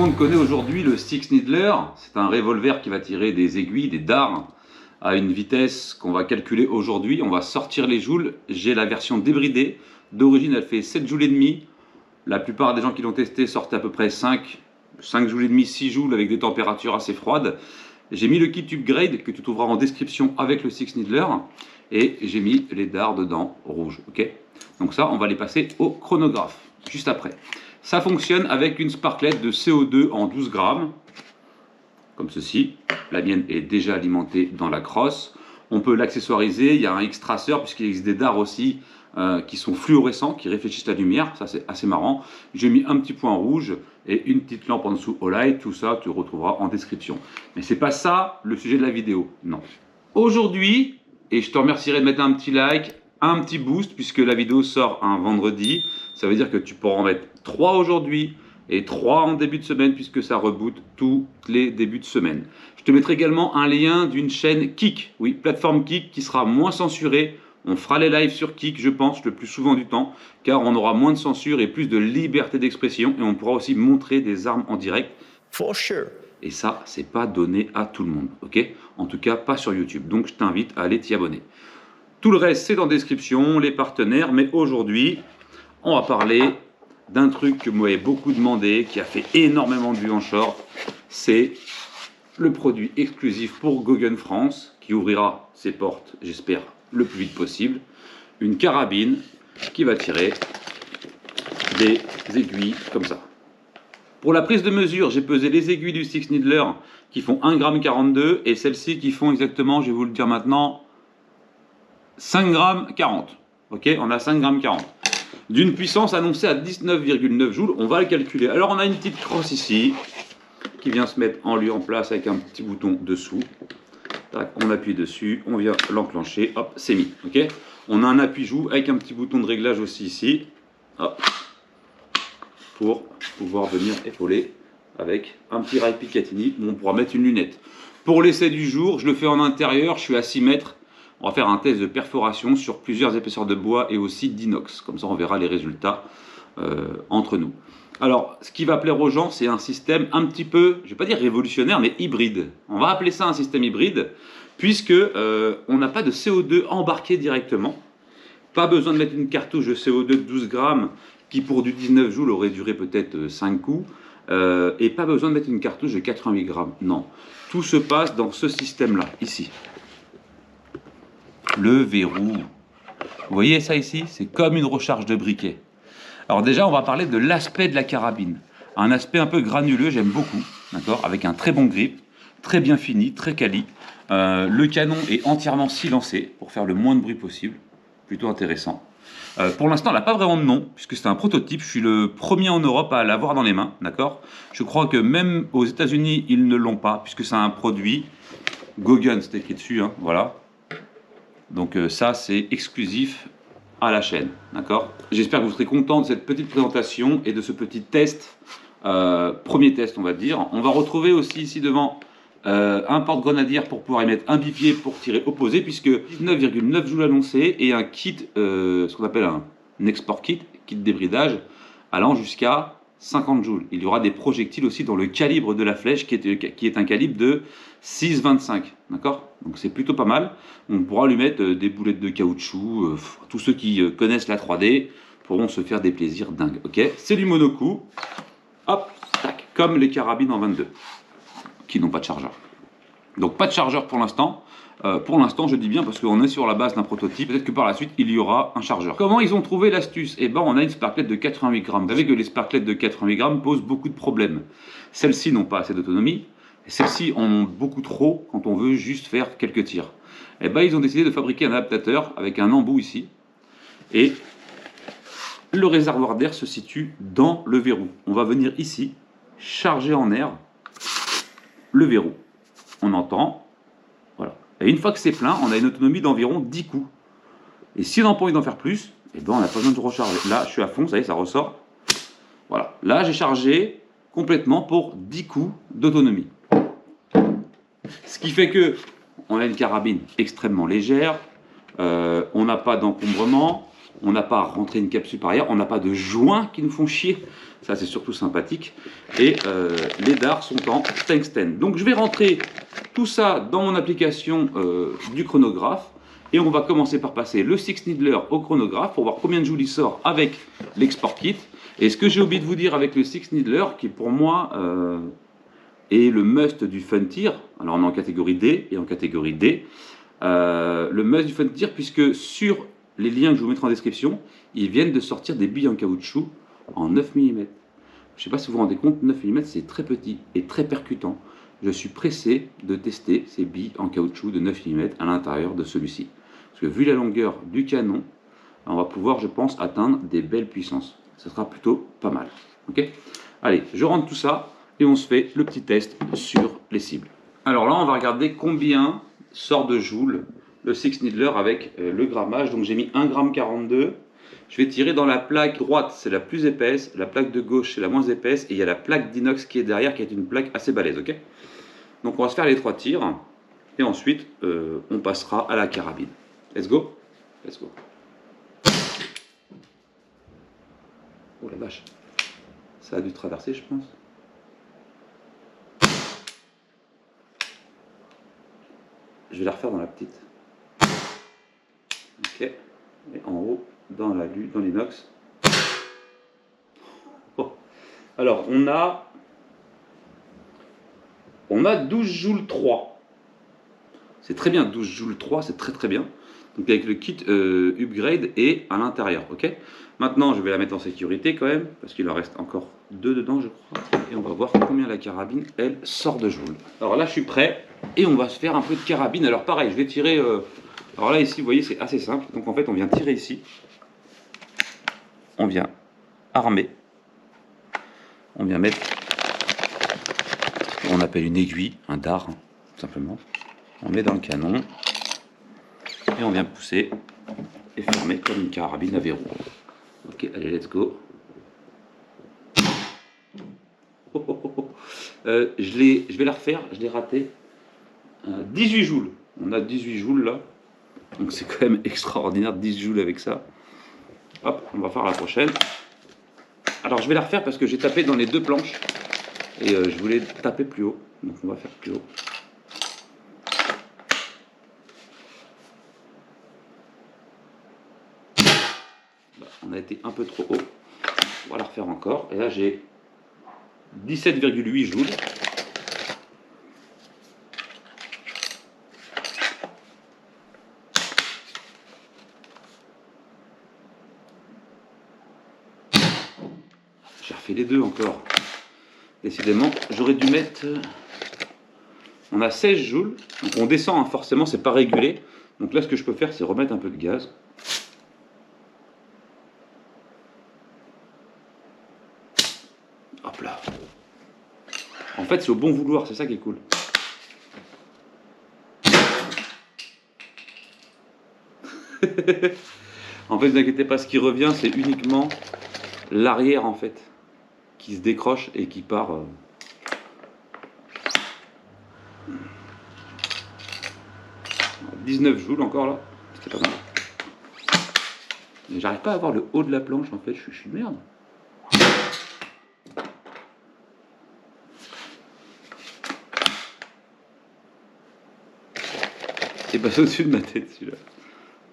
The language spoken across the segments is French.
monde connaît aujourd'hui le Six Needler. C'est un revolver qui va tirer des aiguilles, des dards, à une vitesse qu'on va calculer aujourd'hui. On va sortir les joules. J'ai la version débridée. D'origine, elle fait 7 joules et demi. La plupart des gens qui l'ont testé sortent à peu près 5 joules et demi, 6 joules avec des températures assez froides. J'ai mis le kit upgrade que tu trouveras en description avec le Six Needler. Et j'ai mis les dards dedans, rouges. Ok. Donc ça, on va les passer au chronographe, juste après. Ça fonctionne avec une sparklette de CO2 en 12 grammes, comme ceci. La mienne est déjà alimentée dans la crosse. On peut l'accessoiriser, il y a un X-traceur, puisqu'il existe des dards aussi qui sont fluorescents, qui réfléchissent la lumière, ça c'est assez marrant. J'ai mis un petit point rouge et une petite lampe en dessous au light, tout ça tu retrouveras en description. Mais c'est pas ça le sujet de la vidéo, non. Aujourd'hui, et je te remercierai de mettre un petit like, un petit boost, puisque la vidéo sort un vendredi, ça veut dire que tu pourras en mettre 3 aujourd'hui et 3 en début de semaine, puisque ça reboot tous les débuts de semaine. Je te mettrai également un lien d'une chaîne Kick, oui, plateforme Kick, qui sera moins censurée. On fera les lives sur Kick, je pense, le plus souvent du temps, car on aura moins de censure et plus de liberté d'expression, et on pourra aussi montrer des armes en direct. For sure. Et ça, c'est pas donné à tout le monde, ok? En tout cas, pas sur YouTube. Donc, je t'invite à aller t'y abonner. Tout le reste, c'est dans la description, les partenaires. Mais aujourd'hui, on va parler d'un truc que vous m'avez beaucoup demandé, qui a fait énormément de vues en short. C'est le produit exclusif pour Gogun France, qui ouvrira ses portes, j'espère, le plus vite possible. Une carabine qui va tirer des aiguilles comme ça. Pour la prise de mesure, j'ai pesé les aiguilles du Six Needler qui font 1,42 g et celles-ci qui font exactement, je vais vous le dire maintenant, 5,40 g. Ok, on a 5,40 g. D'une puissance annoncée à 19,9 joules, on va le calculer. Alors on a une petite crosse ici qui vient se mettre en lieu en place avec un petit bouton dessous. Tac, on appuie dessus, on vient l'enclencher, hop, c'est mis. Ok, on a un appui-joue avec un petit bouton de réglage aussi ici. Hop, pour pouvoir venir épauler avec un petit rail Picatinny où on pourra mettre une lunette. Pour l'essai du jour, je le fais en intérieur, je suis à 6 mètres. On va faire un test de perforation sur plusieurs épaisseurs de bois et aussi d'inox. Comme ça, on verra les résultats entre nous. Alors, ce qui va plaire aux gens, c'est un système un petit peu, je ne vais pas dire révolutionnaire, mais hybride. On va appeler ça un système hybride, puisque on n'a pas de CO2 embarqué directement. Pas besoin de mettre une cartouche de CO2 de 12 grammes qui pour du 19 joules aurait duré peut-être 5 coups. Et pas besoin de mettre une cartouche de 88 grammes. Non, tout se passe dans ce système-là, ici. Le verrou. Vous voyez ça ici? C'est comme une recharge de briquet. Alors déjà, on va parler de l'aspect de la carabine. Un aspect un peu granuleux, j'aime beaucoup, d'accord, avec un très bon grip, très bien fini, très quali. Le canon est entièrement silencé pour faire le moins de bruit possible. Plutôt intéressant. Pour l'instant, elle n'a pas vraiment de nom, puisque c'est un prototype. Je suis le premier en Europe à l'avoir dans les mains, d'accord. Je crois que même aux États-Unis, ils ne l'ont pas, puisque c'est un produit Gogun, c'est écrit dessus, hein, voilà. Donc ça, c'est exclusif à la chaîne, d'accord. J'espère que vous serez content de cette petite présentation et de ce petit test, premier test, on va dire. On va retrouver aussi ici devant un porte-grenadière pour pouvoir y mettre un bipied pour tirer opposé, puisque 19,9 joules annoncé et un kit, ce qu'on appelle un export kit débridage, allant jusqu'à 50 joules. Il y aura des projectiles aussi dans le calibre de la flèche qui est un calibre de 6,25, d'accord. Donc c'est plutôt pas mal. On pourra lui mettre des boulettes de caoutchouc. Tous ceux qui connaissent la 3D pourront se faire des plaisirs dingues. Ok, c'est du monocoup. Hop, tac, comme les carabines en 22 qui n'ont pas de chargeur. Donc pas de chargeur pour l'instant. Pour l'instant, je dis bien parce qu'on est sur la base d'un prototype. Peut-être que par la suite, il y aura un chargeur. Comment ils ont trouvé l'astuce? Eh ben, on a une sparklette de 88 grammes. Vous savez que les sparklettes de 88 grammes posent beaucoup de problèmes. Celles-ci n'ont pas assez d'autonomie. Celles-ci en ont beaucoup trop quand on veut juste faire quelques tirs. Eh ben, ils ont décidé de fabriquer un adaptateur avec un embout ici. Et le réservoir d'air se situe dans le verrou. On va venir ici, charger en air le verrou. On entend, voilà. Et une fois que c'est plein, on a une autonomie d'environ 10 coups. Et si on n'a pas envie d'en faire plus, eh ben on n'a pas besoin de recharger. Là, je suis à fond, ça y est, ça ressort. Voilà. Là, j'ai chargé complètement pour 10 coups d'autonomie. Ce qui fait que on a une carabine extrêmement légère, on n'a pas d'encombrement, On n'a pas à rentrer une capsule par ailleurs, on n'a pas de joints qui nous font chier. Ça, c'est surtout sympathique. Et les dards sont en tungstène. Donc, je vais rentrer tout ça dans mon application du chronographe. Et on va commencer par passer le Six Needler au chronographe pour voir combien de joules il sort avec l'export kit. Et ce que j'ai oublié de vous dire avec le Six Needler, qui pour moi est le must du Funtir. Alors, on est en catégorie D et en catégorie D. Le must du Funtir, puisque sur les liens que je vous mettrai en description, ils viennent de sortir des billes en caoutchouc en 9 mm. Je ne sais pas si vous vous rendez compte, 9 mm c'est très petit et très percutant. Je suis pressé de tester ces billes en caoutchouc de 9 mm à l'intérieur de celui-ci. Parce que vu la longueur du canon, on va pouvoir, je pense, atteindre des belles puissances. Ce sera plutôt pas mal. Ok ? Allez, je rentre tout ça et on se fait le petit test sur les cibles. Alors là, on va regarder combien sort de joules le Six Needler avec le grammage. Donc j'ai mis 1,42 g. Je vais tirer dans la plaque droite, c'est la plus épaisse. La plaque de gauche, c'est la moins épaisse. Et il y a la plaque d'inox qui est derrière, qui est une plaque assez balèze. Ok ? Donc on va se faire les 3 tirs. Et ensuite, on passera à la carabine. Let's go. Let's go. Oh la vache. Ça a dû traverser, je pense. Je vais la refaire dans la petite. Ok. Et en haut, dans l'inox. Oh. Alors, on a 12 joules 3. C'est très bien, 12 joules 3, c'est très très bien. Donc avec le kit upgrade et à l'intérieur, ok. Maintenant, je vais la mettre en sécurité quand même, parce qu'il en reste encore 2 dedans, je crois. Et on va voir combien la carabine, elle, sort de joules. Alors là, je suis prêt, et on va se faire un peu de carabine. Alors pareil, je vais tirer... Alors là, ici, vous voyez, c'est assez simple. Donc en fait, on vient tirer ici. On vient armer. On vient mettre ce qu'on appelle une aiguille, un dard, hein, tout simplement. On met dans le canon. Et on vient pousser et fermer comme une carabine à verrou. Ok, allez, let's go. Oh, oh, oh, oh. Je vais la refaire, je l'ai raté. 18 joules. On a 18 joules là. Donc c'est quand même extraordinaire, 10 joules avec ça. Hop, on va faire la prochaine. Alors je vais la refaire parce que j'ai tapé dans les 2 planches. Et je voulais taper plus haut. Donc on va faire plus haut. On a été un peu trop haut. On va la refaire encore. Et là, j'ai 17,8 joules. J'ai refait les 2 encore. Décidément, j'aurais dû mettre... On a 16 joules. Donc on descend, hein, forcément, c'est pas régulé. Donc là, ce que je peux faire, c'est remettre un peu de gaz. Hop là. En fait, c'est au bon vouloir, c'est ça qui est cool. En fait, ne vous inquiétez pas, ce qui revient, c'est uniquement l'arrière, en fait, qui se décroche et qui part... 19 joules encore là, c'était pas mal. Mais j'arrive pas à voir le haut de la planche, en fait, je suis de merde. C'est passé au-dessus de ma tête celui-là.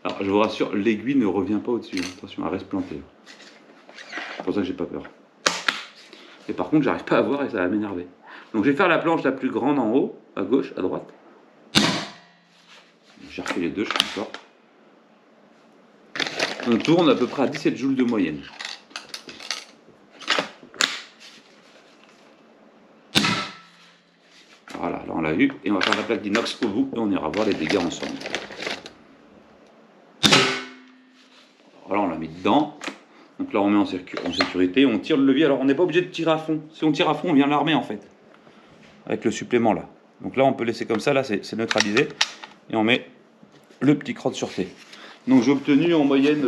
Alors je vous rassure, l'aiguille ne revient pas au-dessus. Attention, elle reste plantée. C'est pour ça que j'ai pas peur. Et par contre, j'arrive pas à voir et ça va m'énerver. Donc je vais faire la planche la plus grande en haut, à gauche, à droite. J'ai refait les 2, je suis d'accord. On tourne à peu près à 17 joules de moyenne. Voilà, là on l'a eu. Et on va faire la plaque d'inox au bout et on ira voir les dégâts ensemble. Voilà, on l'a mis dedans. Donc là on met en sécurité, on tire le levier. Alors on n'est pas obligé de tirer à fond. Si on tire à fond, on vient l'armer en fait. Avec le supplément là. Donc là on peut laisser comme ça, là c'est neutralisé. Et on met le petit crotte sûreté. Donc j'ai obtenu en moyenne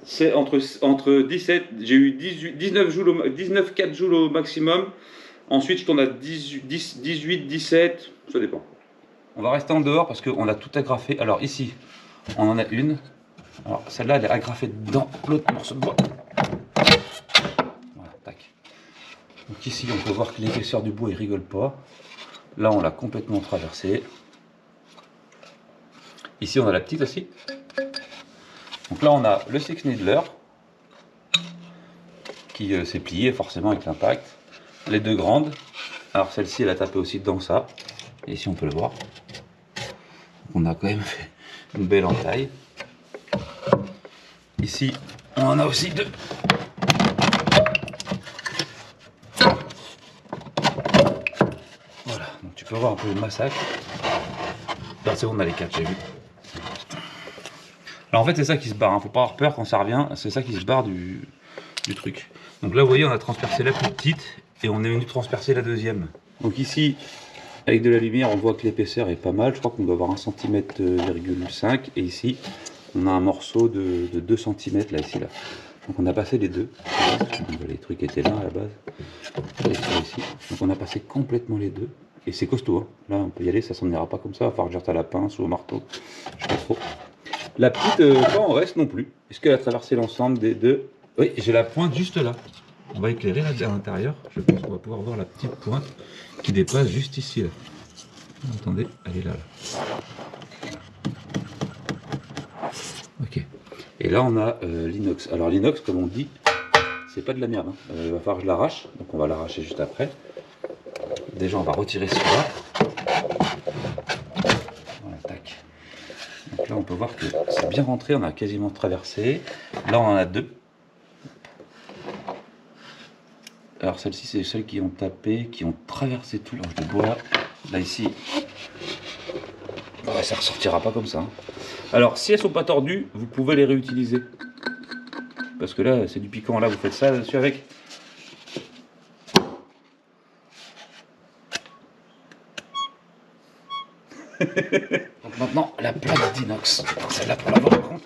c'est entre 17, j'ai eu 19 joules, 4 joules au maximum. Ensuite je tourne à 18, 17, ça dépend. On va rester en dehors parce qu'on a tout agrafé. Alors ici, on en a une, Alors celle-là, elle est agrafée dans l'autre morceau de bois. Voilà, tac. Donc ici, on peut voir que l'épaisseur du bois, il rigole pas. Là, on l'a complètement traversé. Ici, on a la petite aussi. Donc là, on a le Six Needler qui s'est plié forcément avec l'impact. Les deux grandes. Alors celle-ci, elle a tapé aussi dans ça. Et ici, on peut le voir. On a quand même fait une belle entaille. Ici, on en a aussi deux. Voilà, donc tu peux voir un peu le massacre. Là, c'est bon, on a les quatre, j'ai vu. Alors en fait, c'est ça qui se barre, hein. Faut pas avoir peur quand ça revient, c'est ça qui se barre du truc. Donc là, vous voyez, on a transpercé la plus petite et on est venu transpercer la deuxième. Donc ici, avec de la lumière, on voit que l'épaisseur est pas mal. Je crois qu'on doit avoir 1,5 cm. Et ici, on a un morceau de 2 cm là, ici, là. Donc on a passé les deux. Les trucs étaient là à la base. Ici. Donc on a passé complètement les deux. Et c'est costaud, hein. Là, on peut y aller, ça s'en ira pas comme ça. Il va falloir que je jette à la pince ou au marteau. Je sais pas trop. La petite, pas en reste non plus. Est-ce qu'elle a traversé l'ensemble des deux? Oui, j'ai la pointe juste là. On va éclairer là à l'intérieur. Je pense qu'on va pouvoir voir la petite pointe qui dépasse juste ici. Là. Attendez, elle est là. Ok. Et là, on a l'inox. Alors l'inox, comme on dit, c'est pas de la merde. Hein. Il va falloir que je l'arrache. Donc on va l'arracher juste après. Déjà, on va retirer celui-là. Voilà, tac. Donc là, on peut voir que c'est bien rentré. On a quasiment traversé. Là, on en a deux. Alors celles-ci, c'est celles qui ont tapé, qui ont traversé tout l'ange de bois. Là, ici, ouais, ça ressortira pas comme ça. Hein. Alors, si elles sont pas tordues, vous pouvez les réutiliser. Parce que là, c'est du piquant. Là, vous faites ça dessus avec. Donc maintenant, la plaque d'inox. Celle-là pour l'avoir par contre.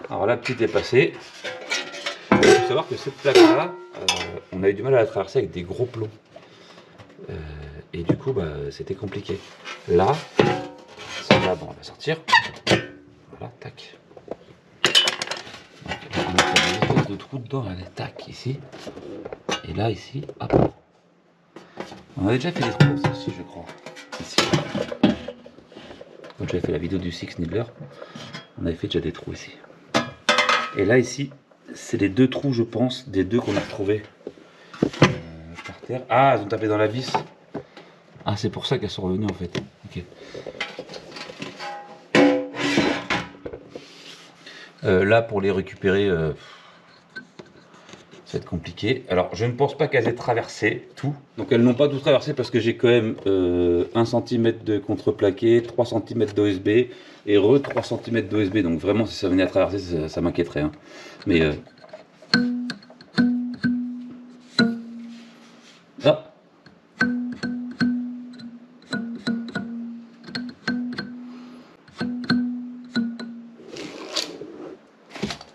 Alors la petite est passée. Il faut savoir que cette plaque-là, on a eu du mal à la traverser avec des gros plombs. Et du coup, c'était compliqué. Là, celle-là, bon, on va sortir. Voilà, tac. Donc, on a une espèce de trou dedans, là, tac, ici. Et là, ici, hop. On avait déjà fait des trous comme ça aussi, je crois. Ici. Quand j'avais fait la vidéo du Six Needler, on avait fait déjà des trous ici. Et là, ici, c'est les deux trous, je pense, des deux qu'on a retrouvés par terre. Ah, elles ont tapé dans la vis. Ah, c'est pour ça qu'elles sont revenues en fait. Ok. Là, pour les récupérer, ça va être compliqué. Alors, je ne pense pas qu'elles aient traversé tout. Donc, elles n'ont pas tout traversé parce que j'ai quand même 1 cm de contreplaqué, 3 cm d'OSB et 3 cm d'OSB. Donc, vraiment, si ça venait à traverser, ça m'inquiéterait. Hein. Mais... Ah.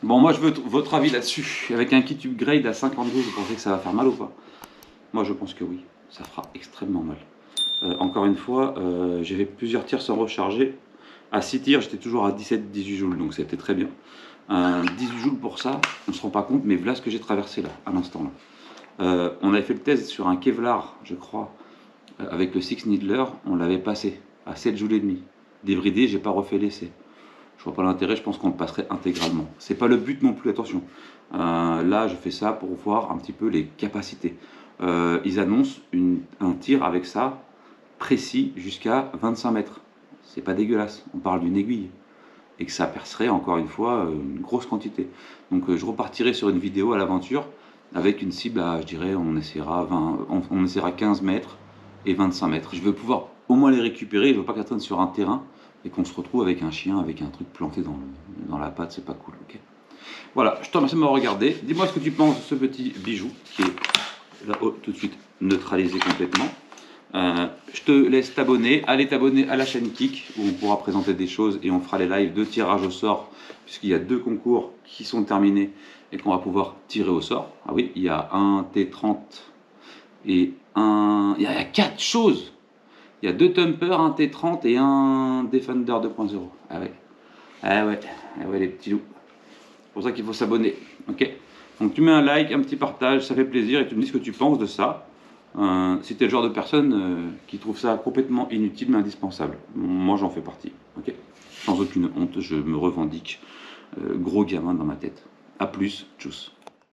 Bon, moi je veux votre avis là-dessus. Avec un kit upgrade à 52, vous pensez que ça va faire mal ou pas? Moi je pense que oui, ça fera extrêmement mal. Encore une fois, j'ai fait plusieurs tirs sans recharger. À 6 tirs, j'étais toujours à 17-18 joules, donc c'était très bien. 18 joules pour ça, on ne se rend pas compte, mais voilà ce que j'ai traversé là, à l'instant là. On avait fait le test sur un Kevlar, je crois, avec le Six Needler, on l'avait passé à 7 joules et demi. Débridé, j'ai pas refait l'essai. Je vois pas l'intérêt, je pense qu'on le passerait intégralement. C'est pas le but non plus, attention. Là, je fais ça pour voir un petit peu les capacités. Ils annoncent un tir avec ça précis jusqu'à 25 mètres. C'est pas dégueulasse, on parle d'une aiguille. Et que ça percerait encore une fois une grosse quantité. Donc je repartirai sur une vidéo à l'aventure avec une cible à, je dirais, on essaiera 15 mètres et 25 mètres. Je veux pouvoir au moins les récupérer, je veux pas qu'elles traînent sur un terrain et qu'on se retrouve avec un chien, avec un truc planté dans la patte, c'est pas cool, ok. Voilà, je te remercie de m'avoir regardé. Dis-moi ce que tu penses de ce petit bijou qui est là-haut tout de suite neutralisé complètement. Je te laisse t'abonner. Allez t'abonner à la chaîne Kik où on pourra présenter des choses et on fera les lives de tirage au sort puisqu'il y a 2 concours qui sont terminés et qu'on va pouvoir tirer au sort. Ah oui, il y a un T30 et un... Il y a 4 choses. Il y a 2 Tumpers, un T30 et un Defender 2.0. Ah ouais. Ah ouais. Ah ouais les petits loups. C'est pour ça qu'il faut s'abonner. Ok. Donc tu mets un like, un petit partage, ça fait plaisir et tu me dis ce que tu penses de ça. Si tu es le genre de personne qui trouve ça complètement inutile mais indispensable. Moi j'en fais partie. Ok. Sans aucune honte, je me revendique gros gamin dans ma tête. A plus, tchuss.